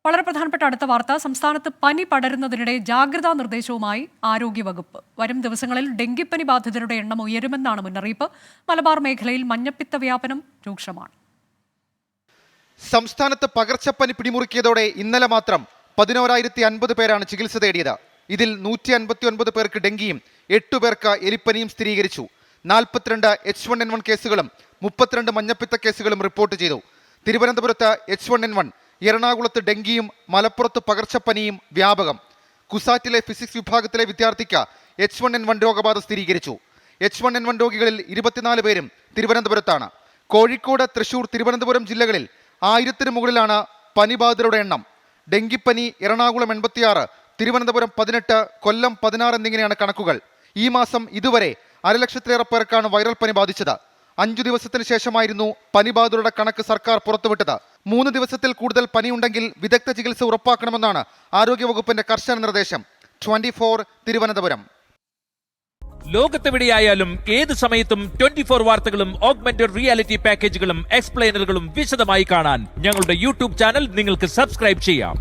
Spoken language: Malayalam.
വളരെ പ്രധാനപ്പെട്ട അടുത്ത വാർത്ത. സംസ്ഥാനത്ത് പനി പടരുന്നതിനിടെ ജാഗ്രതാ നിർദ്ദേശവുമായി ആരോഗ്യവകുപ്പ്. വരും ദിവസങ്ങളിൽ ഡെങ്കിപ്പനി ബാധിതരുടെ എണ്ണം ഉയരുമെന്നാണ് മുന്നറിയിപ്പ്. മലബാർ മേഖലയിൽ മഞ്ഞപ്പിത്ത വ്യാപനം രൂക്ഷമാണ്. സംസ്ഥാനത്ത് പകർച്ചപ്പനി പിടിമുറുക്കിയതോടെ ഇന്നലെ മാത്രം 11,050 പേരാണ് ചികിത്സ തേടിയത്. ഇതിൽ 159 പേർക്ക് ഡെങ്കിയും 8 പേർക്ക് എലിപ്പനിയും സ്ഥിരീകരിച്ചു. 42 H1N1 കേസുകളും 32 മഞ്ഞപ്പിത്ത കേസുകളും റിപ്പോർട്ട് ചെയ്തു. തിരുവനന്തപുരത്ത് H1N1, എറണാകുളത്ത് ഡെങ്കിയും മലപ്പുറത്ത് പകർച്ചപ്പനിയും വ്യാപകം. കുസാറ്റിലെ ഫിസിക്സ് വിഭാഗത്തിലെ വിദ്യാർത്ഥിക്ക് H1N1 രോഗബാധ സ്ഥിരീകരിച്ചു. H1N1 രോഗികളിൽ 24 പേരും തിരുവനന്തപുരത്താണ്. കോഴിക്കോട്, തൃശൂർ, തിരുവനന്തപുരം ജില്ലകളിൽ 1000-ന് മുകളിലാണ് പനിബാധിതരുടെ എണ്ണം. ഡെങ്കിപ്പനി എറണാകുളം 86, തിരുവനന്തപുരം 18, കൊല്ലം 16 എന്നിങ്ങനെയാണ് കണക്കുകൾ. ഈ മാസം ഇതുവരെ 1,00,000-ലേറെ പേർക്കാണ് വൈറൽ പനി ബാധിച്ചത്. 5 ദിവസത്തിന് ശേഷമായിരുന്നു പനിബാധിതരുടെ കണക്ക് സർക്കാർ പുറത്തുവിട്ടത്. 3 ദിവസത്തിൽ കൂടുതൽ പനിയുണ്ടെങ്കിൽ വിദഗ്ധ ചികിത്സ ഉറപ്പാക്കണമെന്നാണ് ആരോഗ്യവകുപ്പിന്റെ കർശന നിർദ്ദേശം. 24 തിരുവനന്തപുരം. ലോകത്തെവിടെയായാലും ഏത് സമയത്തും 24 വാർത്തകളും ഓഗ്മെന്റഡ് റിയാലിറ്റി പാക്കേജുകളും എക്സ്പ്ലെയിനറുകളും വിശദമായി കാണാൻ ഞങ്ങളുടെ യൂട്യൂബ് ചാനൽ നിങ്ങൾക്ക് സബ്സ്ക്രൈബ് ചെയ്യാം.